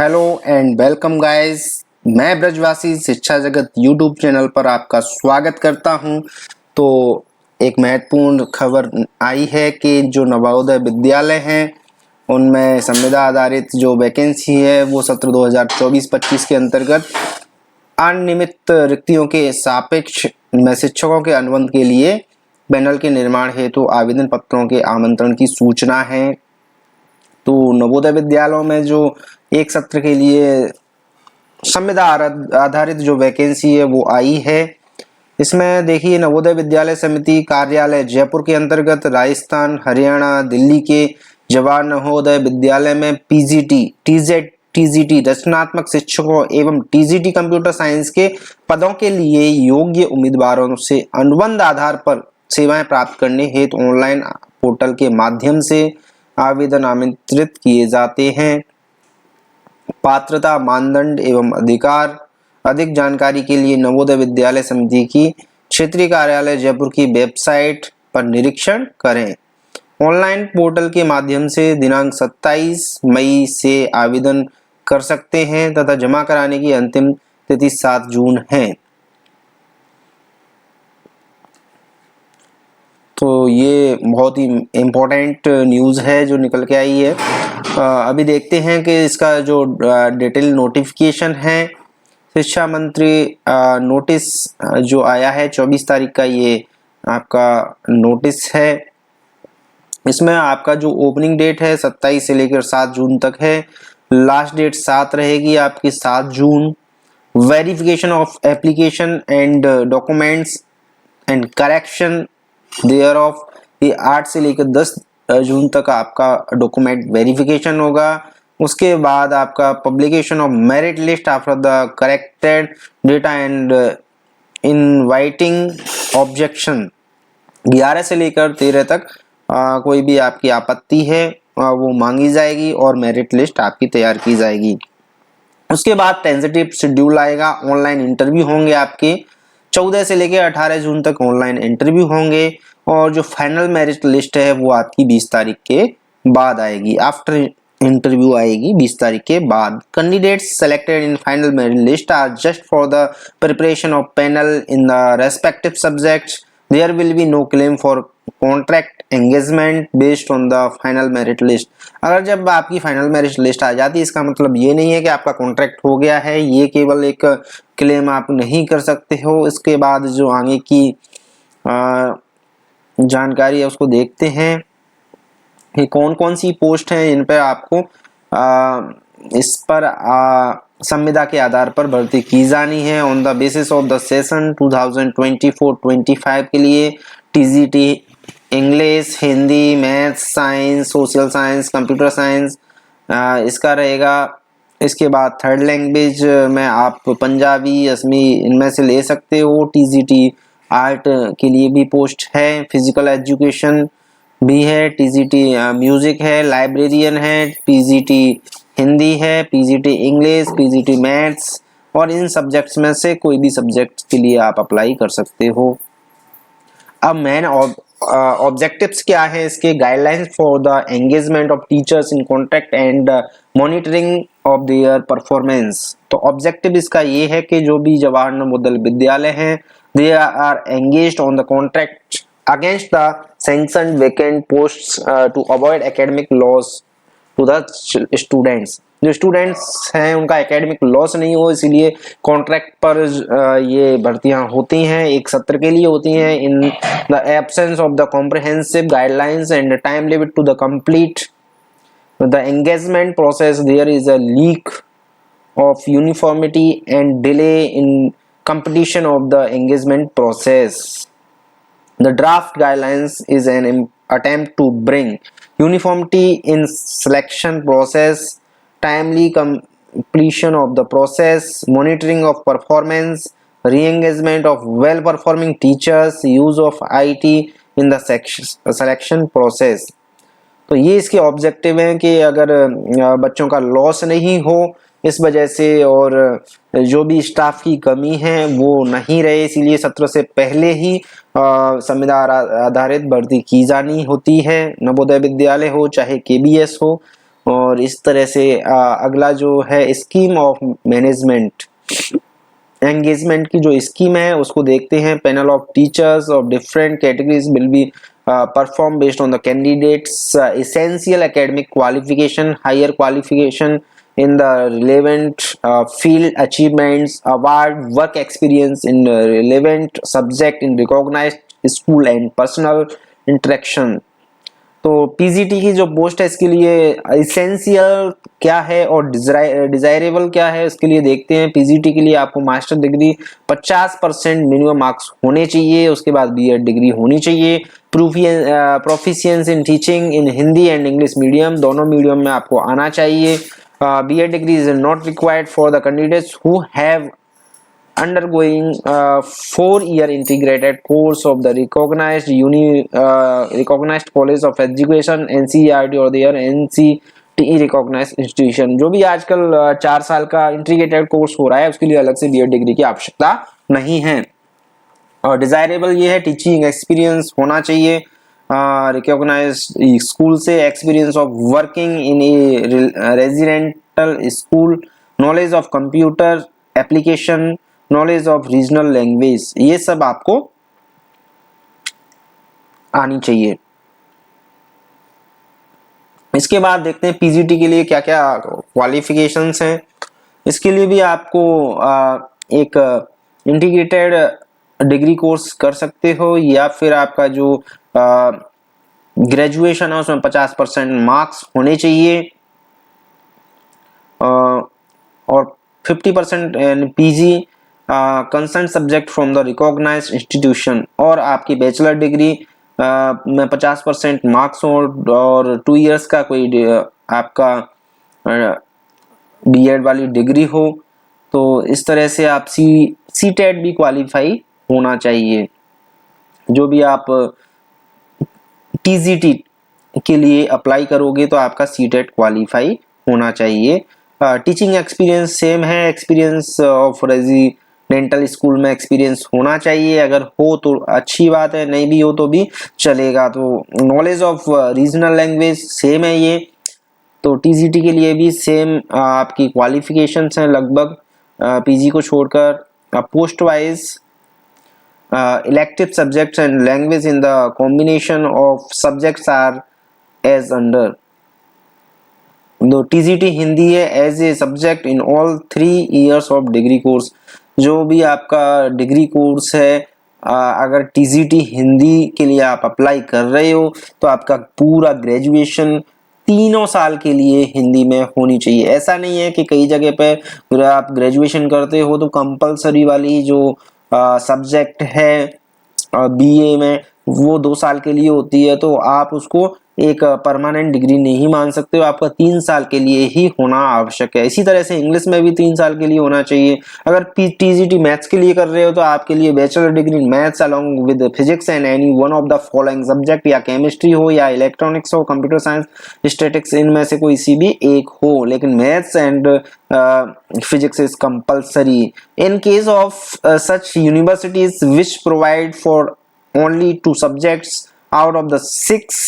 Hello and welcome guys. मैं ब्रजवासी शिक्षा जगत यूट्यूब चैनल पर आपका स्वागत करता हूं। तो एक महत्वपूर्ण खबर आई है कि जो नवोदय विद्यालय हैं उनमें संविदा आधारित जो वैकेंसी है वो सत्र 2024-25 के अंतर्गत अनियमित रिक्तियों के सापेक्ष में शिक्षकों के अनुबंध के लिए पैनल के निर्माण हेतु आवेदन पत्रों के आमंत्रण की सूचना है। तो नवोदय विद्यालयों में जो एक सत्र के लिए संविदा आधारित जो वैकेंसी है वो आई है। इसमें देखिए, नवोदय विद्यालय समिति कार्यालय जयपुर के अंतर्गत राजस्थान, हरियाणा, दिल्ली के जवाहर नवोदय विद्यालय में पीजीटी, टीजीटी रचनात्मक शिक्षकों एवं टीजीटी कंप्यूटर साइंस के पदों के लिए योग्य उम्मीदवारों से अनुबंध आधार पर सेवाएं प्राप्त करने हेतु ऑनलाइन पोर्टल के माध्यम से आवेदन आमंत्रित किए जाते हैं। पात्रता, मानदंड एवं अधिकार अधिक जानकारी के लिए नवोदय विद्यालय समिति की क्षेत्रीय कार्यालय जयपुर की वेबसाइट पर निरीक्षण करें। ऑनलाइन पोर्टल के माध्यम से दिनांक 27 मई से आवेदन कर सकते हैं तथा जमा कराने की अंतिम तिथि 7 जून है। तो ये बहुत ही इम्पोर्टेंट न्यूज़ है जो निकल के आई है। अभी देखते हैं कि इसका जो डिटेल नोटिफिकेशन है, शिक्षा मंत्री नोटिस जो आया है 24 तारीख का, ये आपका नोटिस है। इसमें आपका जो ओपनिंग डेट है 27 से लेकर 7 जून तक है। लास्ट डेट 7 रहेगी आपकी 7 June. Verification of application and documents and correction thereof, ये 8 से लेकर 10 जून तक आपका डॉक्यूमेंट वेरिफिकेशन होगा। उसके बाद आपका publication of merit list after the corrected data and inviting objection, 11 से लेकर 13 तक कोई भी आपकी आपत्ति है वो मांगी जाएगी और मेरिट लिस्ट आपकी तैयार की जाएगी। उसके बाद टेंटेटिव शेड्यूल आएगा। ऑनलाइन इंटरव्यू होंगे आपके 14 से लेकर 18 जून तक ऑनलाइन इंटरव्यू होंगे और जो फाइनल मेरिट लिस्ट है वो आपकी 20 तारीख के बाद आएगी। आफ्टर इंटरव्यू आएगी 20 तारीख के बाद। Candidates selected in final merit list are just for the preparation of panel in the respective subjects. There will be no claim for contract engagement based on the final merit list. अगर जब आपकी final merit list आ जाती है, इसका मतलब ये नहीं है कि आपका कॉन्ट्रैक्ट हो गया है, ये केवल एक क्लेम आप नहीं कर सकते हो। इसके बाद जो आगे की जानकारी है उसको देखते हैं कि कौन कौन सी पोस्ट है इन पर आपको इस पर संविदा के आधार पर भर्ती की जानी है। On the basis of the session 2024-25 के लिए TGT English, Hindi, maths, science, social science, computer science इसका रहेगा। इसके बाद थर्ड लैंग्वेज में आप पंजाबी, असमी इनमें से ले सकते हो। टीजीटी आर्ट के लिए भी पोस्ट है, फिजिकल एजुकेशन भी है, टीजीटी म्यूजिक है, लाइब्रेरियन है, पीजीटी हिंदी है, पीजीटी इंग्लिश, पीजीटी मैथ्स, और इन सब्जेक्ट्स में से कोई भी सब्जेक्ट के लिए आप अप्लाई कर सकते हो। अब मेन ऑब्जेक्टिव्स क्या है इसके? Guidelines for the engagement of teachers in contract and monitoring of their performance. तो ऑब्जेक्टिव इसका ये है कि जो भी जवाहर नवोदय विद्यालय हैं, they are engaged on the contract against the sanctioned vacant posts to avoid academic loss to the students. जो students हैं उनका एकेडमिक लॉस नहीं हो, इसीलिए कॉन्ट्रैक्ट पर ये भर्तियां होती हैं, एक सत्र के लिए होती हैं। In the absence of the comprehensive guidelines and time limit to the complete the engagement process, there is a leak of uniformity and delay in completion of the engagement process. The draft guidelines is an attempt to bring uniformity in selection process, timely completion of the process, monitoring of performance, re-engagement of well-performing teachers, use of IT in the selection process. तो ये इसके objective हैं कि अगर बच्चों का loss नहीं हो इस वजह से, और जो भी स्टाफ की कमी है वो नहीं रहे, इसीलिए सत्र से पहले ही संविदा आधारित भर्ती की जानी होती है। नवोदय विद्यालय हो चाहे केबीएस हो, और इस तरह से अगला जो है स्कीम ऑफ मैनेजमेंट एंगेजमेंट की जो स्कीम है उसको देखते हैं। Panel of teachers of different categories will be perform based on the candidates essential academic qualification, higher qualification in the relevant field achievements, award work experience in relevant subject in recognized school and personal interaction। तो PGT की जो post है इसके लिए essential क्या है और desirable क्या है उसके लिए देखते हैं। पीजीटी के लिए आपको मास्टर डिग्री 50% मिनिमम मार्क्स होने चाहिए, उसके बाद बीएड डिग्री होनी चाहिए। Proficiency in teaching in Hindi and English medium, दोनों मीडियम में आपको आना चाहिए। BEd degree is not required for the candidates who have undergoing 4-year integrated course of the recognized college of education NCERT or their NCTE recognized institution। जो भी आजकल 4 साल का इंटीग्रेटेड कोर्स हो रहा है उसके लिए अलग से बीएड डिग्री की आवश्यकता नहीं है। और डिजायरेबल ये है टीचिंग एक्सपीरियंस होना चाहिए, रिकॉग्नाइज्ड स्कूल से experience of working in A residential school, knowledge of computer application, knowledge of regional language, ये सब आपको आनी चाहिए। इसके बाद देखते हैं पीजीटी के लिए क्या क्या क्वालिफिकेशंस हैं। इसके लिए भी आपको एक इंटीग्रेटेड डिग्री कोर्स कर सकते हो या फिर आपका जो ग्रेजुएशन है उसमें 50% मार्क्स होने चाहिए और 50% PG concern subject from the recognised institution, और आपकी बैचलर डिग्री में 50% मार्क्स हो और 2 इयर्स का कोई आपका बीएड वाली डिग्री हो। तो इस तरह से आप सीटेट भी क्वालिफाई होना चाहिए। जो भी आप टीजीटी के लिए अप्लाई करोगे तो आपका सीटेट क्वालिफाई होना चाहिए। टीचिंग एक्सपीरियंस सेम है, एक्सपीरियंस ऑफ रेजिडेंटल स्कूल में एक्सपीरियंस होना चाहिए, अगर हो तो अच्छी बात है, नहीं भी हो तो भी चलेगा। तो knowledge of regional language same है ये, तो टीजीटी के लिए भी सेम आपकी क्वालिफिकेशंस हैं लगभग पीजी को छोड़कर। Post wise elective subjects and language in the combination of subjects are as under। तो टीजीटी हिंदी है as a subject in all 3 years of degree course. जो भी आपका डिग्री कोर्स है अगर टीजीटी हिंदी के लिए आप अप्लाई कर रहे हो तो आपका पूरा ग्रेजुएशन 3 साल के लिए हिंदी में होनी चाहिए। ऐसा नहीं है कि कई जगह पे आप ग्रेजुएशन करते हो तो कंपलसरी वाली जो सब्जेक्ट है बीए में वो 2 साल के लिए होती है, तो आप उसको एक परमानेंट डिग्री नहीं मान सकते हो, आपका 3 साल के लिए ही होना आवश्यक है। इसी तरह से इंग्लिश में भी 3 साल के लिए होना चाहिए। अगर टीजीटी मैथ्स के लिए कर रहे हो तो आपके लिए bachelor degree maths along with physics and any one of the following subject, या केमिस्ट्री हो या इलेक्ट्रॉनिक्स हो, कंप्यूटर साइंस, स्टैटिक्स, इनमें से कोई सी भी एक हो, लेकिन maths and physics is compulsory. In case of such universities which provide for only 2 subjects out of the 6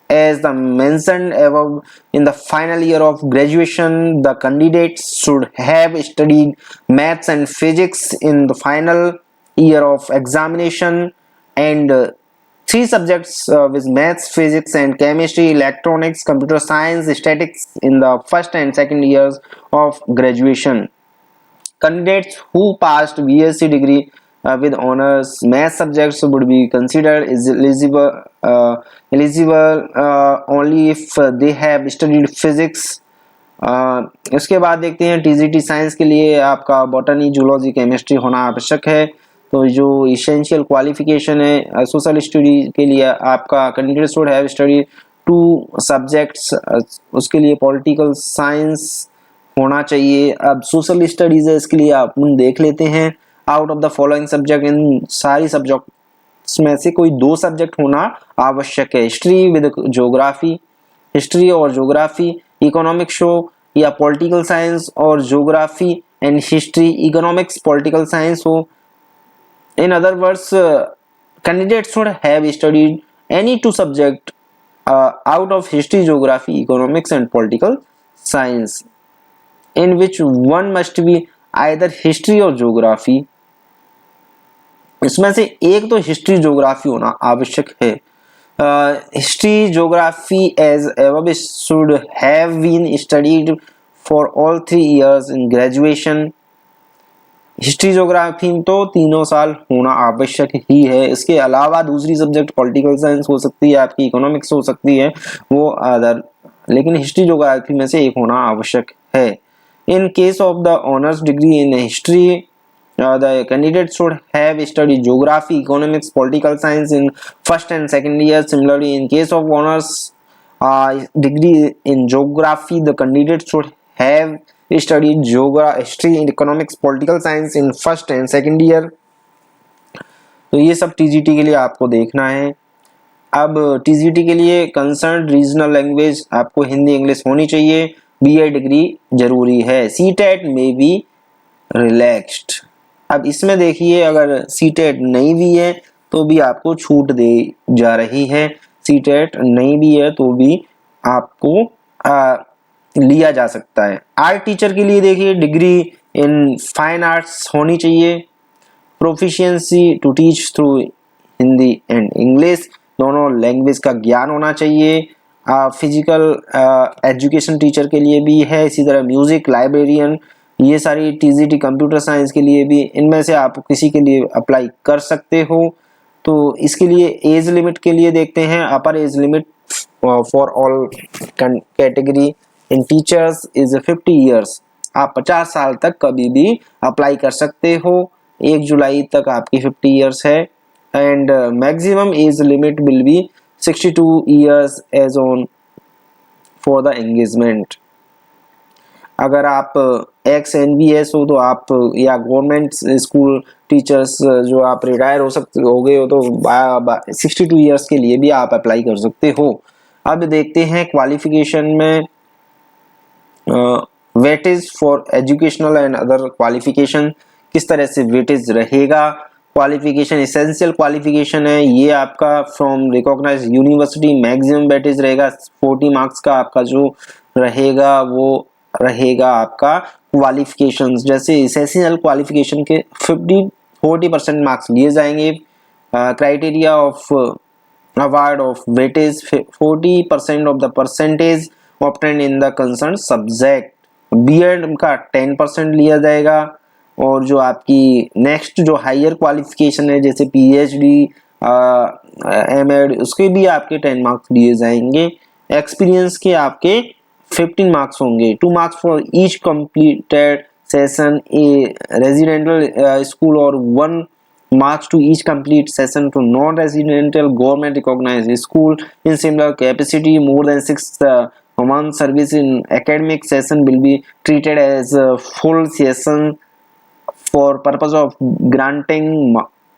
as the mentioned above in the final year of graduation, the candidates should have studied maths and physics in the final year of examination, and 3 subjects with maths, physics and chemistry, electronics, computer science, statistics in the first and second years of graduation। Candidates who passed BSc degree with honors math subjects would be considered eligible only if they have studied physics। इसके बाद देखते हैं TGT science के लिए आपका botany, zoology, chemistry होना आवश्यक है। तो जो इसेंशियल क्वालिफिकेशन है सोशल स्टडी के लिए आपका candidate should have study 2 subjects, उसके लिए पॉलिटिकल साइंस होना चाहिए। अब सोशल स्टडीज है इसके लिए आप देख लेते हैं। Out of the following subject, इन सारी सब्जेक्ट्स में से कोई 2 सब्जेक्ट होना आवश्यक है। हिस्ट्री विद ज्योग्राफी, हिस्ट्री और ज्योग्राफी, इकोनॉमिक्स हो या पॉलिटिकल साइंस और geography and history, economics political science हो। In other words candidate should have studied any 2 subject out of history, geography, economics and political science in which one must be either history or geography। इसमें से एक तो history geography होना आवश्यक है। History geography as above should have been studied for all 3 years in graduation। History geography तो तीनों साल होना आवश्यक ही है। इसके अलावा दूसरी सब्जेक्ट पॉलिटिकल साइंस हो सकती है, आपकी इकोनॉमिक्स हो सकती है, वो अदर, लेकिन हिस्ट्री ज्योग्राफी में से एक होना आवश्यक है। In case of the honors degree in history, the candidate should have studied geography, economics, political science in first and second year. Similarly, in case of honors degree in geography, the candidate should have studied history, economics, political science in first and second year। तो ये सब TGT के लिए आपको देखना है। अब TGT के लिए कंसर्न रीजनल लैंग्वेज आपको हिंदी इंग्लिश होनी चाहिए। बीए डिग्री जरूरी है। सीटेट में भी रिलैक्स्ड। अब इसमें देखिए, अगर सीटेट नहीं भी है तो भी आपको छूट दे जा रही है। सीटेट नहीं भी है तो भी आपको लिया जा सकता है। आर्ट टीचर के लिए देखिए, डिग्री इन फाइन आर्ट्स होनी चाहिए। Proficiency to teach through Hindi and English, दोनों लैंग्वेज का ज्ञान होना चाहिए। फिजिकल एजुकेशन टीचर के लिए भी है, इसी तरह म्यूजिक, लाइब्रेरियन, ये सारी टीजीटी कंप्यूटर साइंस के लिए भी, इनमें से आप किसी के लिए अप्लाई कर सकते हो। तो इसके लिए एज लिमिट के लिए देखते हैं। अपर age limit for all category in teachers is 50 years. आप 50 साल तक कभी भी अप्लाई कर सकते हो। 1 जुलाई तक आपकी 50 ईयर्स है। And maximum age limit will be 62 years as on for the engagement। अगर आप एक्स एनवीएस हो तो आप, या गवर्नमेंट स्कूल टीचर्स जो आप रिटायर हो गए हो तो 62 ईयर्स के लिए भी आप अप्लाई कर सकते हो। अब देखते हैं क्वालिफिकेशन में weightage for educational and other qualification, किस तरह से वेटेज रहेगा। क्वालिफिकेशन एसेंशियल क्वालिफिकेशन है, ये आपका from recognised university, maximum weightage रहेगा 40 मार्क्स का। आपका जो रहेगा वो रहेगा आपका क्वालिफिकेशंस। जैसे एसेंशियल क्वालिफिकेशन के 40% मार्क्स लिए जाएंगे। Criteria of award of weightage 40% of the percentage obtained in the concern subject. BEd का 10% लिया जाएगा। और जो आपकी नेक्स्ट जो हायर क्वालिफिकेशन है, जैसे पीएचडी, एमएड, उसके भी आपके 10 मार्क्स दिए जाएंगे। एक्सपीरियंस के आपके 15 मार्क्स होंगे। 2 marks for each completed session A residential school और 1 marks to each complete session to non-residential government recognized school in similar capacity. More than 6 months service in academic session will be treated as a full session for purpose of granting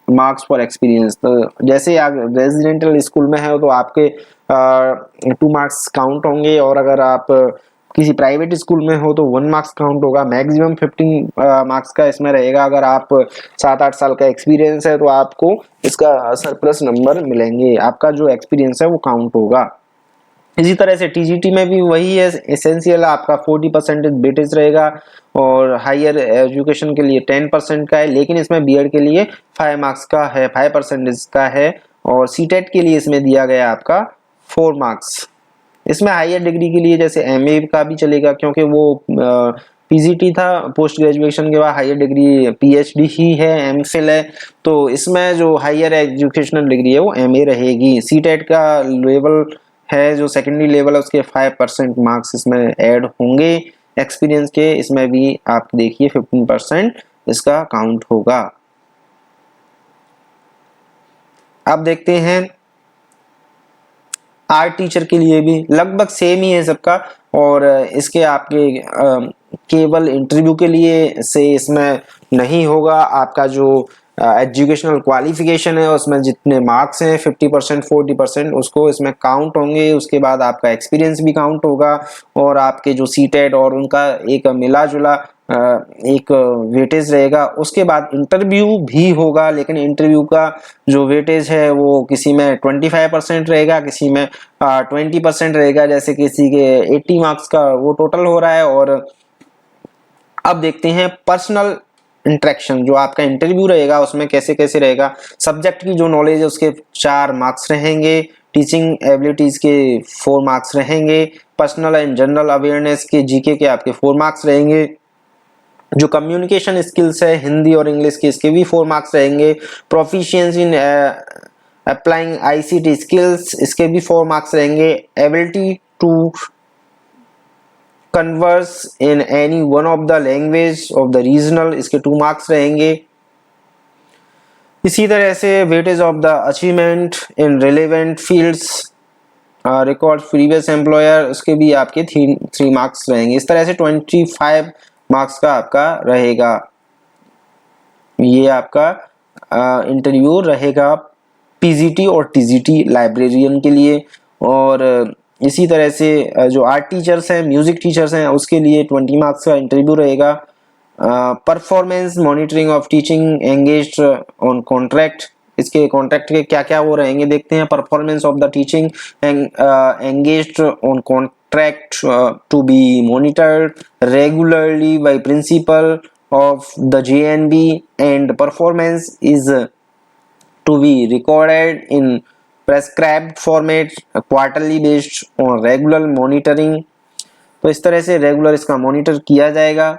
marks for experience। तो जैसे आप residential school में है तो आपके 2 marks count होंगे, और अगर आप किसी प्राइवेट स्कूल में हो तो 1 मार्क्स काउंट होगा। मैक्सिमम 15 मार्क्स का इसमें रहेगा। अगर आप 7-8 साल का एक्सपीरियंस है तो आपको इसका सरप्लस नंबर मिलेंगे। आपका जो एक्सपीरियंस है वो काउंट होगा। इसी तरह से टीजीटी में भी वही है। एसेंशियल आपका 40% वेटेज रहेगा और हायर एजुकेशन के लिए 10% का है, लेकिन इसमें बीएड के लिए 5 मार्क्स का है, 5% का है। और सीटेट के लिए इसमें दिया गया आपका 4 मार्क्स। इसमें हायर डिग्री के लिए जैसे एमए का भी चलेगा, क्योंकि वो पीजीटी था, पोस्ट ग्रेजुएशन के बाद हायर डिग्री पीएचडी ही है, एमफिल है। तो इसमें जो हायर एजुकेशनल डिग्री है वो एमए रहेगी। सीटेट का लेवल है जो सेकेंडरी लेवल है, उसके 5% मार्क्स इसमें ऐड होंगे। एक्सपीरियंस के इसमें भी आप देखिए 15% इसका काउंट होगा। अब देखते हैं आर्ट टीचर के लिए भी लगभग सेम ही है सबका। और इसके आपके केवल इंटरव्यू के लिए से इसमें नहीं होगा। आपका जो एजुकेशनल क्वालिफिकेशन है उसमें जितने मार्क्स हैं 50% 40% उसको इसमें काउंट होंगे। उसके बाद आपका एक्सपीरियंस भी काउंट होगा और आपके जो सीटेट और उनका एक मिला जुला एक वेटेज रहेगा। उसके बाद इंटरव्यू भी होगा, लेकिन इंटरव्यू का जो वेटेज है वो किसी में 25% रहेगा, किसी में 20% रहेगा। जैसे किसी के 80 मार्क्स का वो टोटल हो रहा है। और अब देखते हैं पर्सनल इंटरेक्शन, जो आपका इंटरव्यू रहेगा उसमें कैसे कैसे रहेगा। सब्जेक्ट की जो नॉलेज है उसके 4 मार्क्स रहेंगे, टीचिंग एबिलिटीज के 4 मार्क्स रहेंगे, पर्सनल एंड जनरल अवेयरनेस के जीके के आपके 4 मार्क्स रहेंगे, जो कम्युनिकेशन स्किल्स है हिंदी और इंग्लिश के इसके भी 4 मार्क्स रहेंगे, proficiency in applying ICT skills इसके भी 4 मार्क्स रहेंगे, ability to converse in any one of the language of the regional इसके 2 मार्क्स रहेंगे। इसी तरह से weightage of the achievement in relevant fields record previous employer उसके भी आपके 3 मार्क्स रहेंगे। इस तरह से 25 मार्क्स का आपका रहेगा, ये आपका इंटरव्यू रहेगा पीजीटी और टीजीटी लाइब्रेरियन के लिए। और इसी तरह से जो आर्ट टीचर्स हैं, म्यूजिक टीचर्स हैं, उसके लिए 20 मार्क्स का इंटरव्यू रहेगा। Performance monitoring of teaching engaged on contract इसके कॉन्ट्रैक्ट के क्या क्या वो रहेंगे देखते हैं। Performance of the teaching engaged on contract to be monitored regularly by principal of the JNB and performance is to be recorded in prescribed format quarterly based on regular monitoring। तो इस तरह से रेगुलर इसका monitor किया जाएगा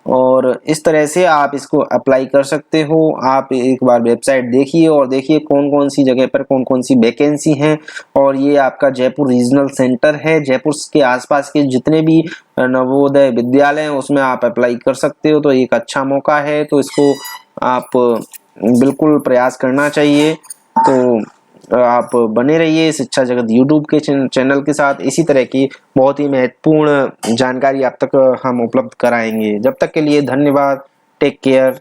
और इस तरह से आप इसको अप्लाई कर सकते हो। आप एक बार वेबसाइट देखिए और देखिए कौन कौन सी जगह पर कौन कौन सी वैकेंसी हैं। और ये आपका जयपुर रीजनल सेंटर है, जयपुर के आसपास के जितने भी नवोदय विद्यालय हैं उसमें आप अप्लाई कर सकते हो। तो एक अच्छा मौका है, तो इसको आप बिल्कुल प्रयास करना चाहिए। तो आप बने रहिए शिक्षा जगत यूट्यूब के चैनल के साथ। इसी तरह की बहुत ही महत्वपूर्ण जानकारी आप तक हम उपलब्ध कराएंगे। जब तक के लिए धन्यवाद। Take care.